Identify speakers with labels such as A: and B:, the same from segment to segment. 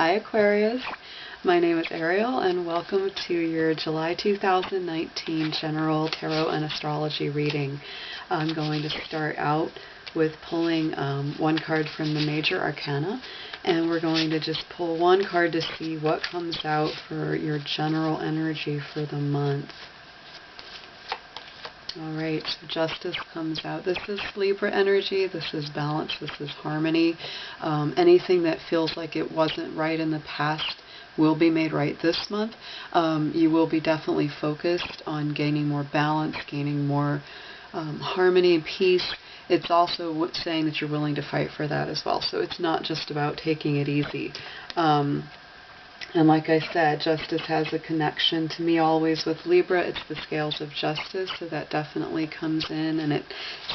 A: Hi Aquarius, my name is Ariel and welcome to your July 2019 General Tarot and Astrology reading. I'm going to start out with pulling one card from the Major Arcana, and we're going to just pull one card to see what comes out for your general energy for the month. Alright, so Justice comes out. This is Libra energy, this is balance, this is harmony. Anything that feels like it wasn't right in the past will be made right this month. You will be definitely focused on gaining more balance, gaining more harmony and peace. It's also saying that you're willing to fight for that as well. So it's not just about taking it easy. And like I said, Justice has a connection to me always with Libra. It's the scales of justice, so that definitely comes in. And it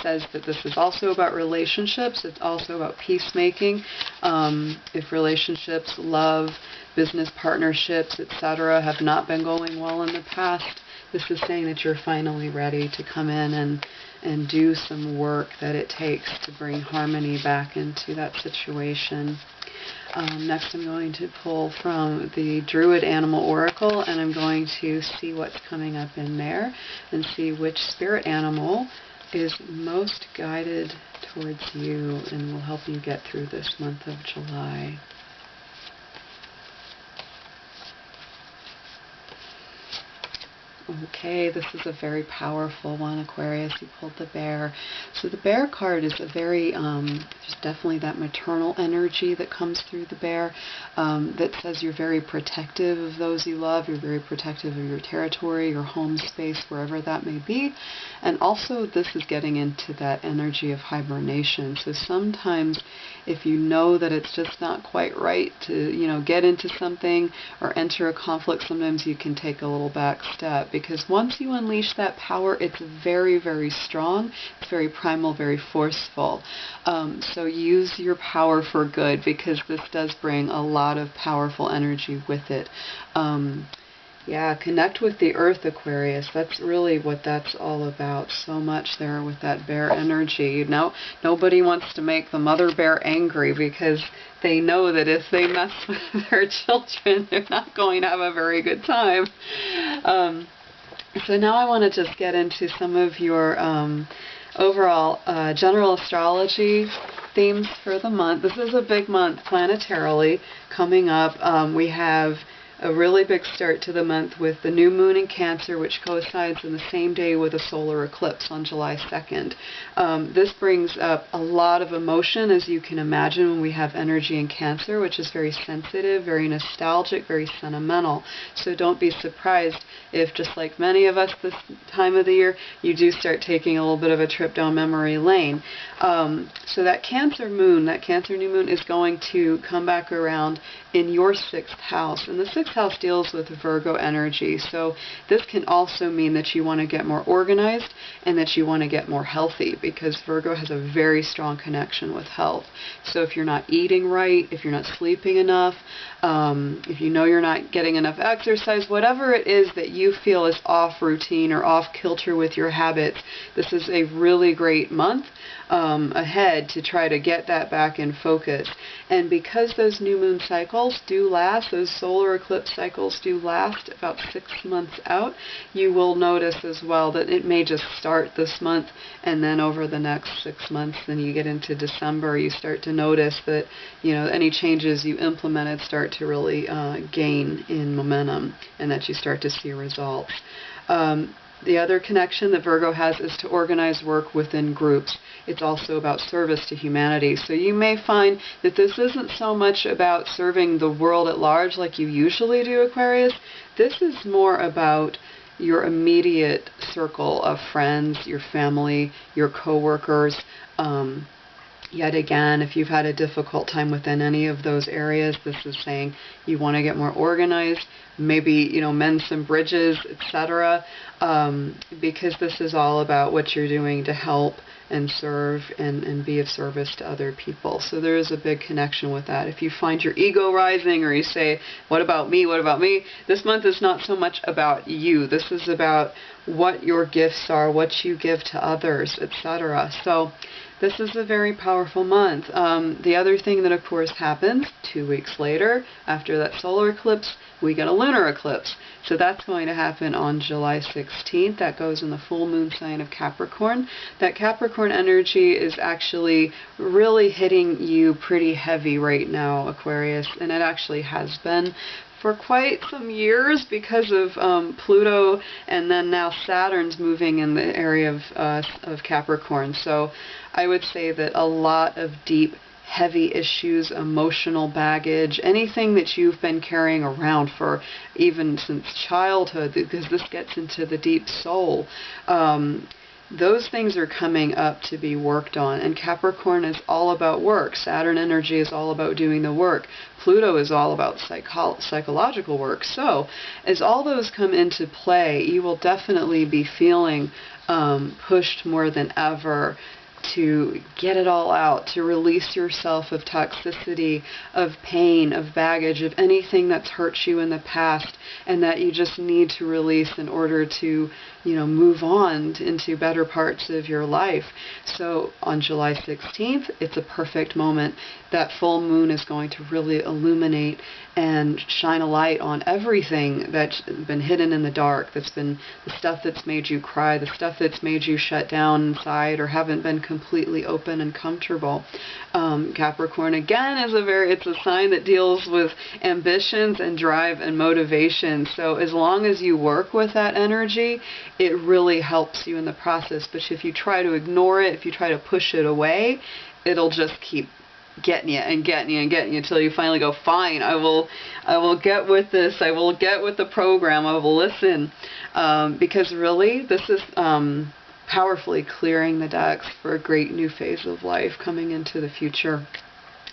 A: says that this is also about relationships. It's also about peacemaking. If relationships, love, business partnerships, etc. have not been going well in the past, this is saying that you're finally ready to come in and do some work that it takes to bring harmony back into that situation. Next I'm going to pull from the Druid Animal Oracle, and I'm going to see what's coming up in there and see which spirit animal is most guided towards you and will help you get through this month of July. Okay, this is a very powerful one, Aquarius. You pulled the bear. So the bear card is a very, there's definitely that maternal energy that comes through the bear that says you're very protective of those you love, you're very protective of your territory, your home space, wherever that may be. And also this is getting into that energy of hibernation. So sometimes if you know that it's just not quite right to, get into something or enter a conflict, sometimes you can take a little back step. Because once you unleash that power, it's very, very strong. It's very primal, very forceful. So use your power for good, because this does bring a lot of powerful energy with it. Yeah, connect with the earth, Aquarius. That's really what that's all about. So much there with that bear energy. Nobody wants to make the mother bear angry, because they know that if they mess with their children, they're not going to have a very good time. So now I want to just get into some of your overall general astrology themes for the month. This is a big month planetarily coming up. We have a really big start to the month with the new moon in Cancer, which coincides in the same day with a solar eclipse on July 2nd. This brings up a lot of emotion, as you can imagine, when we have energy in Cancer, which is very sensitive, very nostalgic, very sentimental. So don't be surprised if, just like many of us this time of the year, you do start taking a little bit of a trip down memory lane. So that Cancer moon, that Cancer new moon, is going to come back around in your 6th house. And the 6th house deals with Virgo energy. So this can also mean that you want to get more organized and that you want to get more healthy, because Virgo has a very strong connection with health. So if you're not eating right, if you're not sleeping enough, if you know you're not getting enough exercise, whatever it is that you feel is off routine or off kilter with your habits, this is a really great month ahead to try to get that back in focus. And because those new moon cycles do last, those solar eclipse cycles do last about 6 months out, you will notice as well that it may just start this month, and then over the next 6 months, then you get into December, you start to notice that any changes you implemented start to really gain in momentum, and that you start to see results. The other connection that Virgo has is to organize work within groups. It's also about service to humanity. So you may find that this isn't so much about serving the world at large like you usually do, Aquarius. This is more about your immediate circle of friends, your family, your co-workers. Yet again, if you've had a difficult time within any of those areas, this is saying you want to get more organized, maybe, mend some bridges, etc. Because this is all about what you're doing to help and serve and be of service to other people. So there is a big connection with that. If you find your ego rising, or you say, what about me, what about me? This month is not so much about you. This is about what your gifts are, what you give to others, etc. So this is a very powerful month. The other thing that, of course, happens 2 weeks later, after that solar eclipse, we get a lunar eclipse. So that's going to happen on July 16th. That goes in the full moon sign of Capricorn. That Capricorn energy is actually really hitting you pretty heavy right now, Aquarius, and it actually has been for quite some years because of Pluto, and then now Saturn's moving in the area of Capricorn. So I would say that a lot of deep, heavy issues, emotional baggage, anything that you've been carrying around for even since childhood, because this gets into the deep soul, those things are coming up to be worked on. And Capricorn is all about work. Saturn energy is all about doing the work. Pluto is all about psychological work. So as all those come into play, you will definitely be feeling pushed more than ever to get it all out, to release yourself of toxicity, of pain, of baggage, of anything that's hurt you in the past, and that you just need to release in order to, move on into better parts of your life. So on July 16th, it's a perfect moment. That full moon is going to really illuminate and shine a light on everything that's been hidden in the dark, that's been the stuff that's made you cry, the stuff that's made you shut down inside or haven't been completely open and comfortable. Capricorn, again, it's a sign that deals with ambitions and drive and motivation. So as long as you work with that energy, it really helps you in the process. But if you try to ignore it, if you try to push it away, it'll just keep getting you and getting you and getting you until you finally go, fine, I will get with this, I will get with the program, I will listen. Because really, this is powerfully clearing the decks for a great new phase of life coming into the future.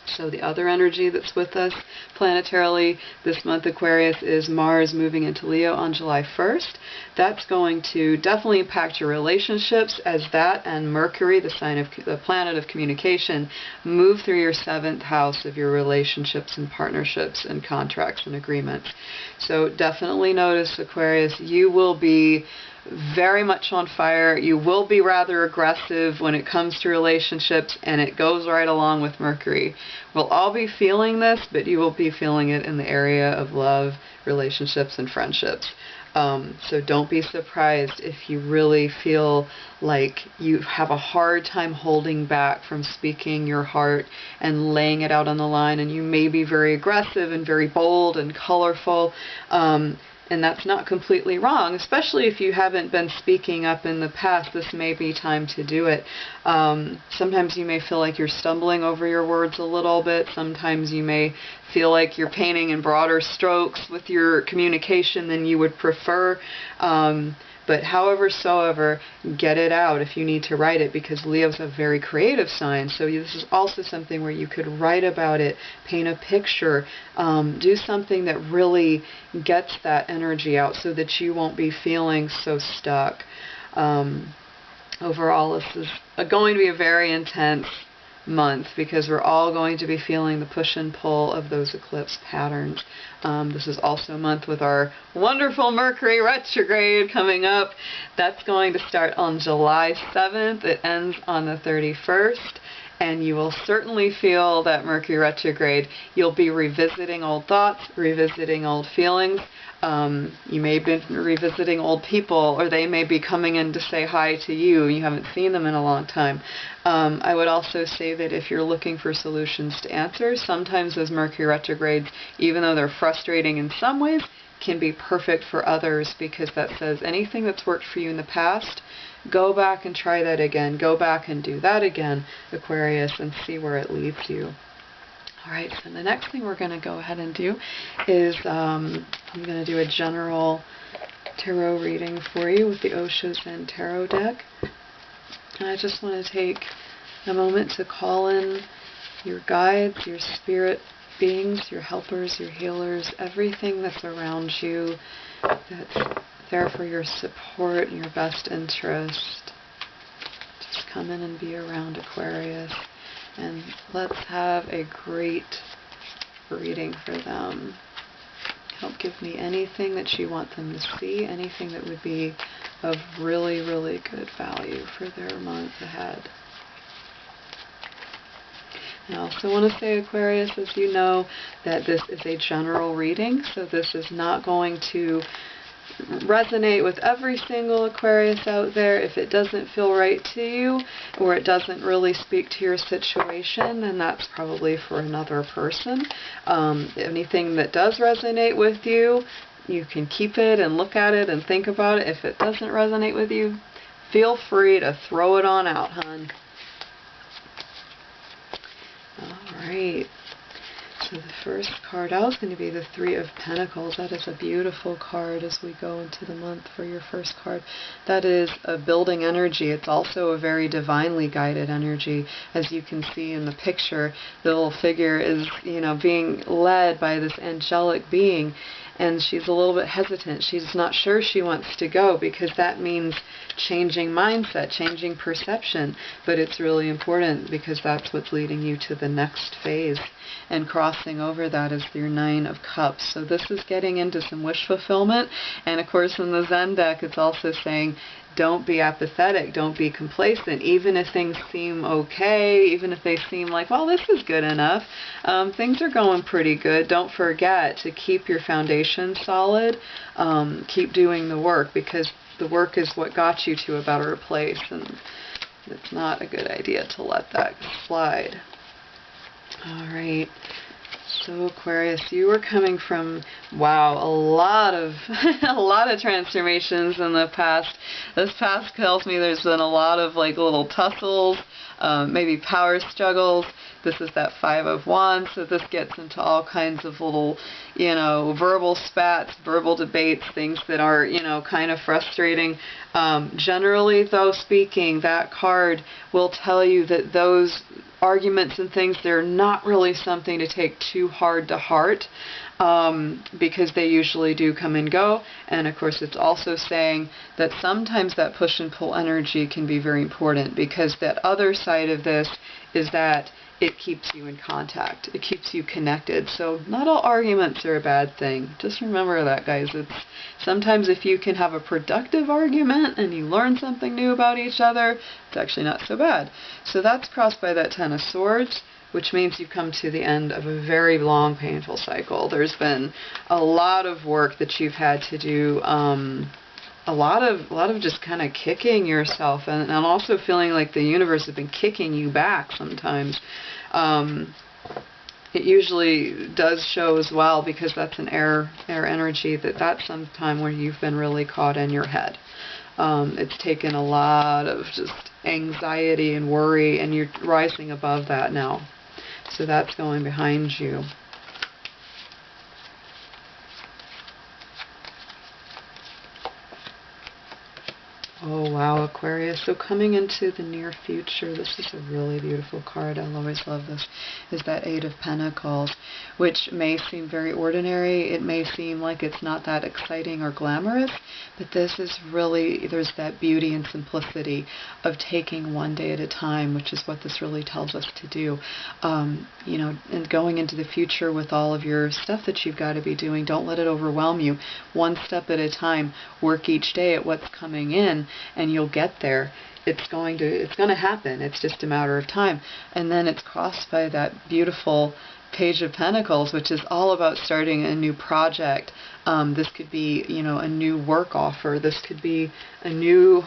A: So the other energy that's with us planetarily this month, Aquarius, is Mars moving into Leo on July 1st. That's going to definitely impact your relationships, as that and Mercury, the planet of communication, move through your 7th house of your relationships and partnerships and contracts and agreements. So definitely notice, Aquarius, you will be very much on fire. You will be rather aggressive when it comes to relationships, and it goes right along with Mercury. We'll all be feeling this, but you will be feeling it in the area of love, relationships, and friendships. So don't be surprised if you really feel like you have a hard time holding back from speaking your heart and laying it out on the line, and you may be very aggressive and very bold and colorful. And that's not completely wrong, especially if you haven't been speaking up in the past. This may be time to do it. Sometimes you may feel like you're stumbling over your words a little bit. Sometimes you may feel like you're painting in broader strokes with your communication than you would prefer. But however, get it out if you need to write it, because Leo's a very creative sign. So this is also something where you could write about it, paint a picture, do something that really gets that energy out so that you won't be feeling so stuck. Overall, this is going to be a very intense month because we're all going to be feeling the push and pull of those eclipse patterns. This is also a month with our wonderful Mercury retrograde coming up. That's going to start on July 7th. It ends on the 31st. And you will certainly feel that Mercury retrograde. You'll be revisiting old thoughts, revisiting old feelings. You may be revisiting old people, or they may be coming in to say hi to you. You haven't seen them in a long time. I would also say that if you're looking for solutions to answers, sometimes those Mercury retrogrades, even though they're frustrating in some ways, can be perfect for others, because that says anything that's worked for you in the past, go back and try that again. Go back and do that again, Aquarius, and see where it leads you. Alright, so the next thing we're going to go ahead and do is I'm going to do a general tarot reading for you with the Osho Zen Tarot deck. And I just want to take a moment to call in your guides, your spirit beings, your helpers, your healers, everything that's around you that's there for your support and your best interest. Just come in and be around, Aquarius. And let's have a great reading for them. Help give me anything that you want them to see, anything that would be of really, really good value for their month ahead. I also want to say, Aquarius, as you know, that this is a general reading, so this is not going to resonate with every single Aquarius out there. If it doesn't feel right to you, or it doesn't really speak to your situation, then that's probably for another person. Anything that does resonate with you, you can keep it and look at it and think about it. If it doesn't resonate with you, feel free to throw it on out, hon. Alright, so the first card out is going to be the Three of Pentacles. That is a beautiful card as we go into the month for your first card. That is a building energy. It's also a very divinely guided energy. As you can see in the picture, the little figure is, being led by this angelic being. And she's a little bit hesitant. She's not sure she wants to go, because that means changing mindset, changing perception. But it's really important, because that's what's leading you to the next phase. And crossing over that is your Nine of Cups. So this is getting into some wish fulfillment. And of course in the Zen deck it's also saying, don't be apathetic, don't be complacent. Even if things seem okay, even if they seem like, well, this is good enough, things are going pretty good. Don't forget to keep your foundation solid. Keep doing the work, because the work is what got you to a better place, and it's not a good idea to let that slide. Alright, so Aquarius, you were coming from, wow, a lot of transformations in the past. This past tells me there's been a lot of like little tussles, maybe power struggles. This is that Five of Wands, so this gets into all kinds of little, verbal spats, verbal debates, things that are, kind of frustrating. Generally, though, speaking, that card will tell you that those arguments and things, they're not really something to take too hard to heart, because they usually do come and go. And of course it's also saying that sometimes that push and pull energy can be very important, because that other side of this is that it keeps you in contact. It keeps you connected. So not all arguments are a bad thing. Just remember that, guys. It's sometimes if you can have a productive argument and you learn something new about each other, it's actually not so bad. So that's crossed by that Ten of Swords, which means you've come to the end of a very long, painful cycle. There's been a lot of work that you've had to do, a lot of just kind of kicking yourself, and also feeling like the universe has been kicking you back sometimes. It usually does show as well, because that's an air energy, that's some time where you've been really caught in your head. It's taken a lot of just anxiety and worry, and you're rising above that now. So that's going behind you. Oh wow, Aquarius. So coming into the near future, this is a really beautiful card. I'll always love this, is that Eight of Pentacles, which may seem very ordinary. It may seem like it's not that exciting or glamorous, but this is really, there's that beauty and simplicity of taking one day at a time, which is what this really tells us to do. And going into the future with all of your stuff that you've got to be doing, don't let it overwhelm you. One step at a time. Work each day at what's coming in, and you'll get there. It's going to happen. It's just a matter of time. And then it's crossed by that beautiful Page of Pentacles, which is all about starting a new project. This could be, a new work offer. This could be a new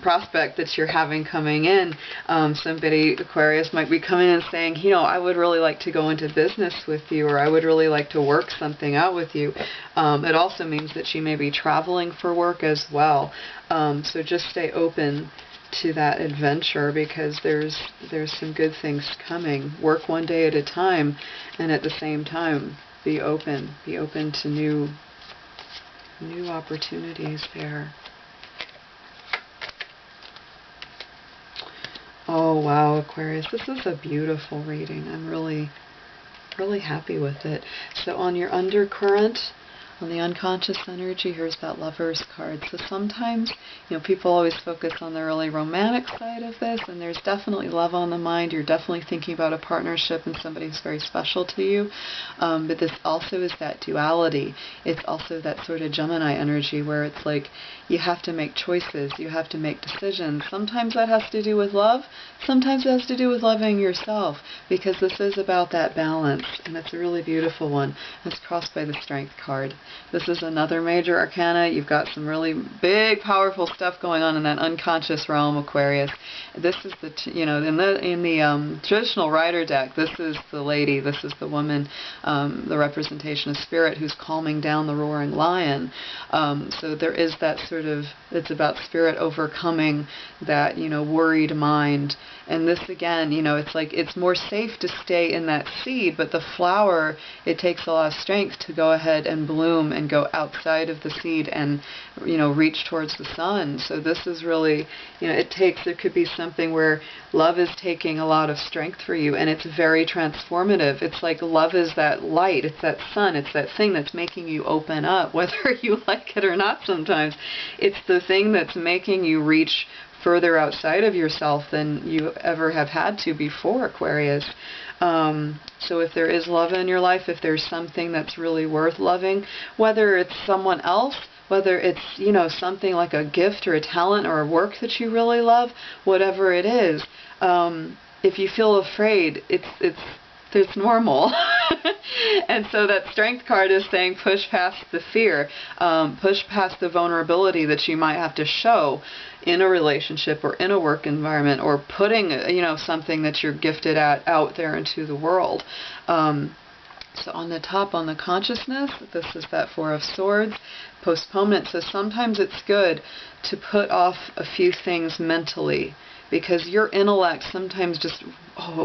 A: prospect that you're having coming in. Somebody, Aquarius, might be coming in and saying, I would really like to go into business with you, or I would really like to work something out with you. It also means that you may be traveling for work as well. So just stay open to that adventure, because there's some good things coming. Work one day at a time, and at the same time be open to new opportunities there. Oh wow, Aquarius, this is a beautiful reading. I'm really happy with it. So on your undercurrent, On the unconscious energy, here's that Lover's card. So sometimes, people always focus on the really romantic side of this, and there's definitely love on the mind. You're definitely thinking about a partnership and somebody who's very special to you. But this also is that duality. It's also that sort of Gemini energy where it's like you have to make choices. You have to make decisions. Sometimes that has to do with love. Sometimes it has to do with loving yourself, because this is about that balance, and it's a really beautiful one. It's crossed by the Strength card. This is another major arcana. You've got some really big, powerful stuff going on in that unconscious realm, Aquarius. This is the, in the traditional rider deck, this is the lady, this is the woman, the representation of spirit who's calming down the roaring lion. So there is that sort of, it's about spirit overcoming that, worried mind. And this again, it's like it's more safe to stay in that seed, but the flower, it takes a lot of strength to go ahead and bloom and go outside of the seed and, reach towards the sun. So this is really, it could be something where love is taking a lot of strength for you, and it's very transformative. It's like love is that light, it's that sun, it's that thing that's making you open up, whether you like it or not sometimes. It's the thing that's making you reach further outside of yourself than you ever have had to before, Aquarius. So if there is love in your life, if there's something that's really worth loving, whether it's someone else, whether it's, something like a gift or a talent or a work that you really love, whatever it is, if you feel afraid, it's normal. And so that Strength card is saying push past the fear, push past the vulnerability that you might have to show in a relationship or in a work environment, or putting, something that you're gifted at out there into the world. So on the top, on the consciousness, this is that Four of Swords, postponement. So sometimes it's good to put off a few things mentally, because your intellect sometimes just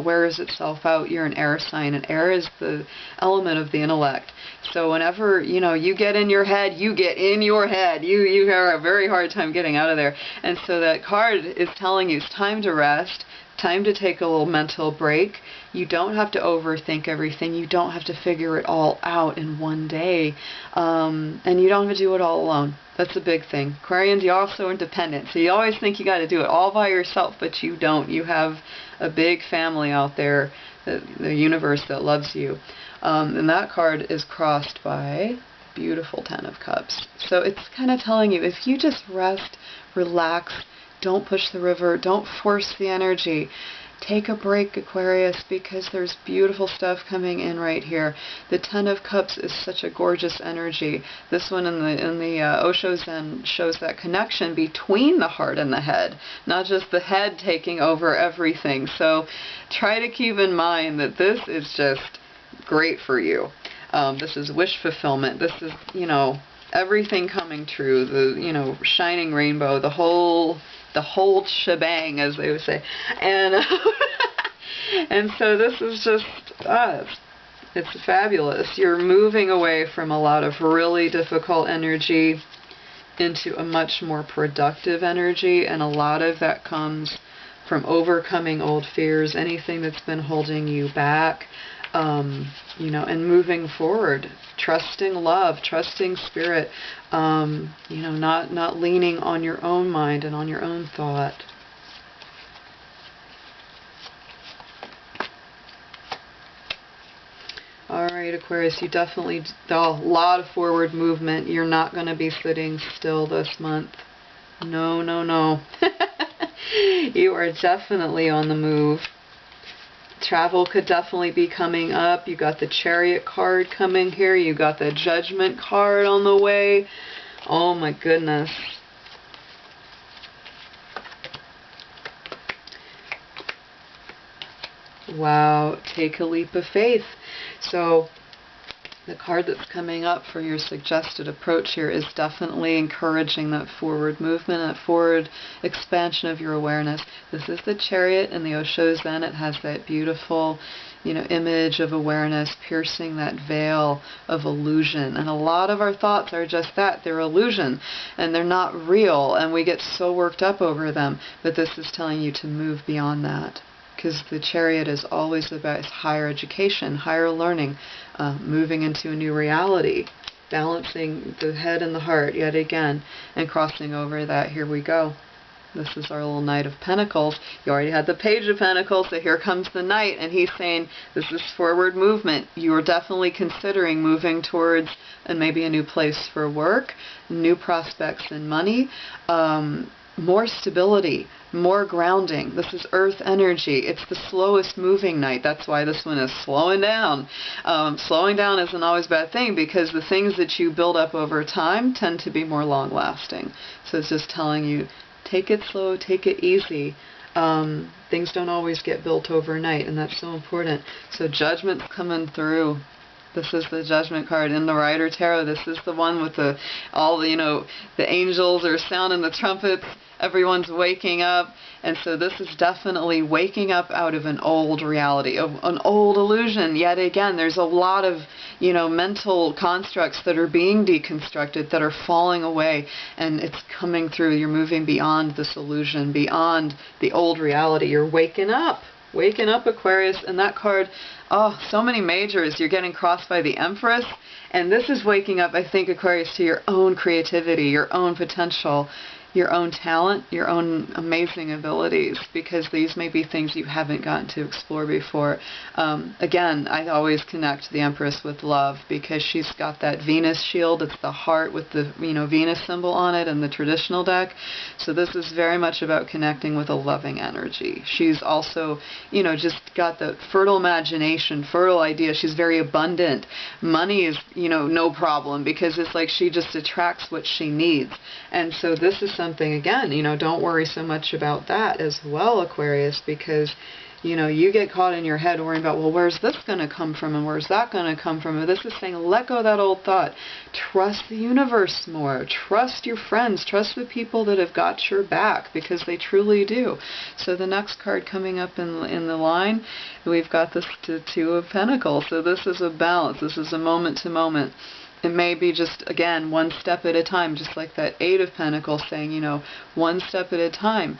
A: wears itself out. You're an air sign, and air is the element of the intellect. So whenever, you get in your head, you get in your head. You have a very hard time getting out of there. And so that card is telling you it's time to rest, time to take a little mental break. You don't have to overthink everything. You don't have to figure it all out in one day. And you don't have to do it all alone. That's a big thing. Aquarians, you're also independent. So you always think you got to do it all by yourself, but you don't. You have a big family out there, the universe that loves you. And that card is crossed by beautiful Ten of Cups. So it's kind of telling you, if you just rest, relax, don't push the river, don't force the energy. Take a break, Aquarius, because there's beautiful stuff coming in right here. The Ten of Cups is such a gorgeous energy. This one in the Osho Zen shows that connection between the heart and the head, not just the head taking over everything. So try to keep in mind that this is just great for you. This is wish fulfillment. This is, everything coming true. The, shining rainbow, the whole shebang, as they would say. And and so this is just it's fabulous. You're moving away from a lot of really difficult energy into a much more productive energy, and a lot of that comes from overcoming old fears, anything that's been holding you back, and moving forward, trusting love, trusting spirit, not leaning on your own mind and on your own thought. Alright, Aquarius, you definitely, a lot of forward movement. You're not going to be sitting still this month. No, no, no. You are definitely on the move. Travel could definitely be coming up. You got the Chariot card coming here. You got the Judgment card on the way. Oh my goodness. Wow, take a leap of faith. So the card that's coming up for your suggested approach here is definitely encouraging that forward movement, that forward expansion of your awareness. This is the Chariot in the Osho Zen. It has that beautiful, image of awareness piercing that veil of illusion. And a lot of our thoughts are just that. They're illusion, and they're not real, and we get so worked up over them. But this is telling you to move beyond that, because the Chariot is always about higher education, higher learning, moving into a new reality. balancing the head and the heart yet again, and crossing over that. Here we go. This is our little Knight of Pentacles. You already had the Page of Pentacles, so here comes the Knight, and he's saying this is forward movement. You are definitely considering moving towards and maybe a new place for work, new prospects in money, more stability, more grounding. This is earth energy. It's the slowest moving Knight. That's why this one is slowing down. Slowing down isn't always a bad thing, because the things that you build up over time tend to be more long lasting. So it's just telling you, take it slow, take it easy. Things don't always get built overnight, and that's so important. So Judgment's coming through. This is the Judgment card in the Rider Tarot. This is the one with the the angels are sounding the trumpets. Everyone's waking up. And so this is definitely waking up out of an old reality, of an old illusion. Yet again, there's a lot of, mental constructs that are being deconstructed, that are falling away, and it's coming through. You're moving beyond this illusion, beyond the old reality. You're waking up. Waking up, Aquarius. And that card, oh, so many majors. You're getting crossed by the Empress. And this is waking up, I think, Aquarius, to your own creativity, your own potential, your own talent, your own amazing abilities, because these may be things you haven't gotten to explore before. Again, I always connect the Empress with love, because she's got that Venus shield. It's the heart with the Venus symbol on it in the traditional deck. So this is very much about connecting with a loving energy. She's also, just got the fertile imagination, fertile idea. She's very abundant. Money is, no problem, because it's like she just attracts what she needs. And so this is something, again, don't worry so much about that as well, Aquarius, because, you get caught in your head worrying about, well, where's this going to come from and where's that going to come from? And this is saying, let go of that old thought. Trust the universe more. Trust your friends. Trust the people that have got your back, because they truly do. So the next card coming up in the line, we've got this Two of Pentacles. So this is a balance. This is a moment to moment. It may be just, again, one step at a time, just like that Eight of Pentacles saying, one step at a time.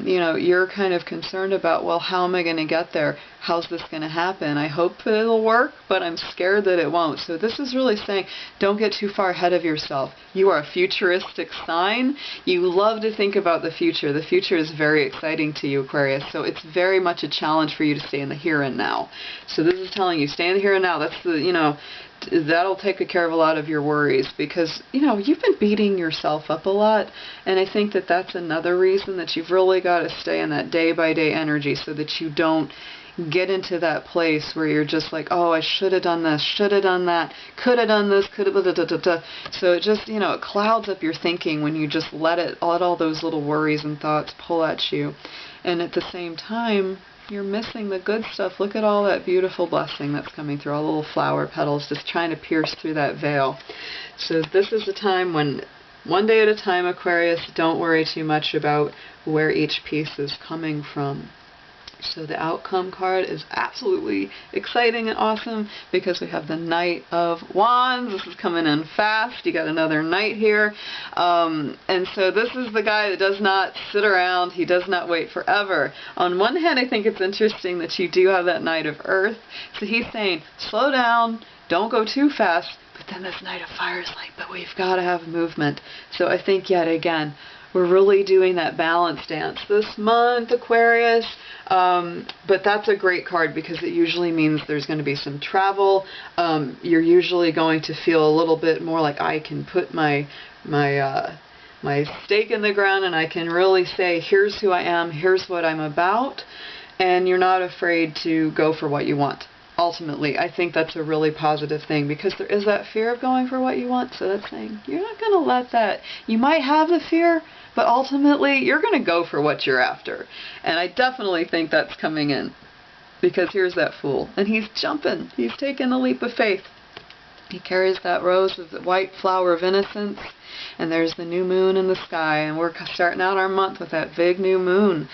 A: You're kind of concerned about, well, how am I going to get there? How's this going to happen? I hope that it'll work, but I'm scared that it won't. So this is really saying, don't get too far ahead of yourself. You are a futuristic sign. You love to think about the future. The future is very exciting to you, Aquarius. So it's very much a challenge for you to stay in the here and now. So this is telling you, stay in the here and now. That's the, that'll take care of a lot of your worries, because, you've been beating yourself up a lot. And I think that that's another reason that you've really got to stay in that day-by-day energy, so that you don't get into that place where you're just like, oh, I should have done this, should have done that, could have done this, could have, So it just, it clouds up your thinking when you just let all those little worries and thoughts pull at you. And at the same time, you're missing the good stuff. Look at all that beautiful blessing that's coming through, all the little flower petals just trying to pierce through that veil. So this is the time when, one day at a time, Aquarius, don't worry too much about where each piece is coming from. So the outcome card is absolutely exciting and awesome, because we have the Knight of Wands. This is coming in fast. You got another Knight here. And so this is the guy that does not sit around. He does not wait forever. On one hand, I think it's interesting that you do have that Knight of Earth. So he's saying, slow down, don't go too fast. But then this Knight of Fire is like, but we've got to have movement. So I think, yet again, we're really doing that balance dance this month, Aquarius. But that's a great card, because it usually means there's going to be some travel. You're usually going to feel a little bit more like, I can put my stake in the ground, and I can really say, here's who I am, here's what I'm about. And you're not afraid to go for what you want. Ultimately, I think that's a really positive thing, because there is that fear of going for what you want. So that's saying, you're not going to let that, you might have the fear, but ultimately you're going to go for what you're after. And I definitely think that's coming in, because here's that Fool, and he's jumping, he's taking a leap of faith. He carries that rose of the white flower of innocence, and there's the new moon in the sky, and we're starting out our month with that big new moon.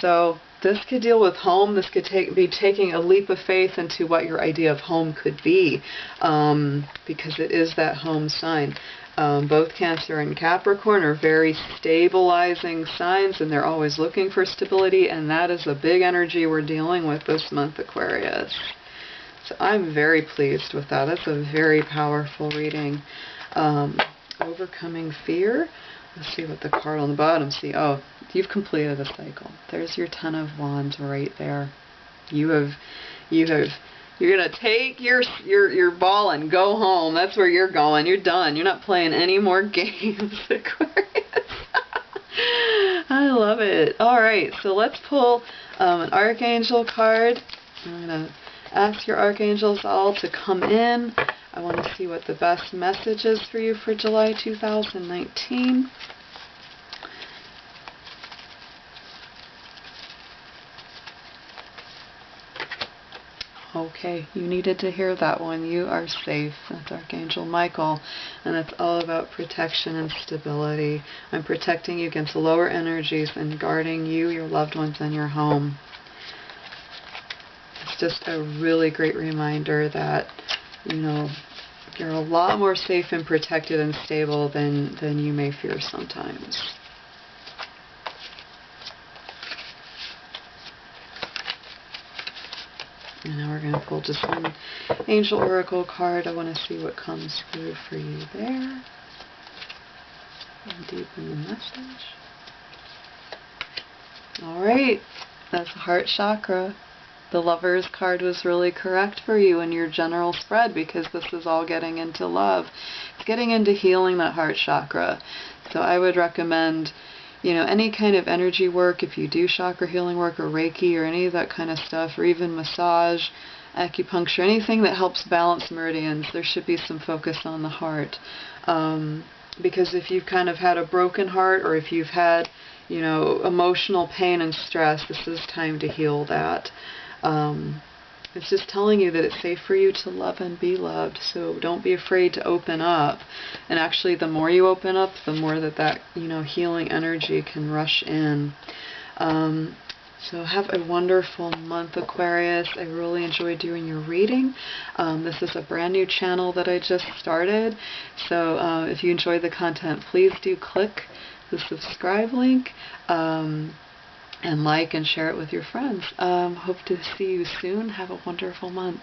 A: So this could deal with home. This could be taking a leap of faith into what your idea of home could be, because it is that home sign. Both Cancer and Capricorn are very stabilizing signs, and they're always looking for stability, and that is a big energy we're dealing with this month, Aquarius. So I'm very pleased with that. That's a very powerful reading. Overcoming fear. Let's see what the card on the bottom see. Oh, you've completed the cycle. There's your Ten of Wands right there. You're gonna take your ball and go home. That's where you're going. You're done. You're not playing any more games, Aquarius. I love it. All right, so let's pull an Archangel card. I'm gonna ask your archangels all to come in. I want to see what the best message is for you for July 2019. Okay, you needed to hear that one. You are safe. That's Archangel Michael, and it's all about protection and stability. I'm protecting you against lower energies and guarding you, your loved ones, and your home. It's just a really great reminder that, you know, you're a lot more safe and protected and stable than you may fear sometimes. And now we're going to pull just one Angel Oracle card. I want to see what comes through for you there. And deepen the message. Alright, that's the heart chakra. The Lover's card was really correct for you in your general spread, because this is all getting into love. It's getting into healing that heart chakra. So I would recommend, you know, any kind of energy work, if you do chakra healing work or Reiki or any of that kind of stuff, or even massage, acupuncture, anything that helps balance meridians, there should be some focus on the heart. Because if you've kind of had a broken heart, or if you've had, you know, emotional pain and stress, this is time to heal that. It's just telling you that it's safe for you to love and be loved, so don't be afraid to open up. And actually, the more you open up, the more that you know, healing energy can rush in. So have a wonderful month, Aquarius. I really enjoyed doing your reading. This is a brand new channel that I just started, so if you enjoyed the content, please do click the subscribe link. And like and share it with your friends. Hope to see you soon. Have a wonderful month.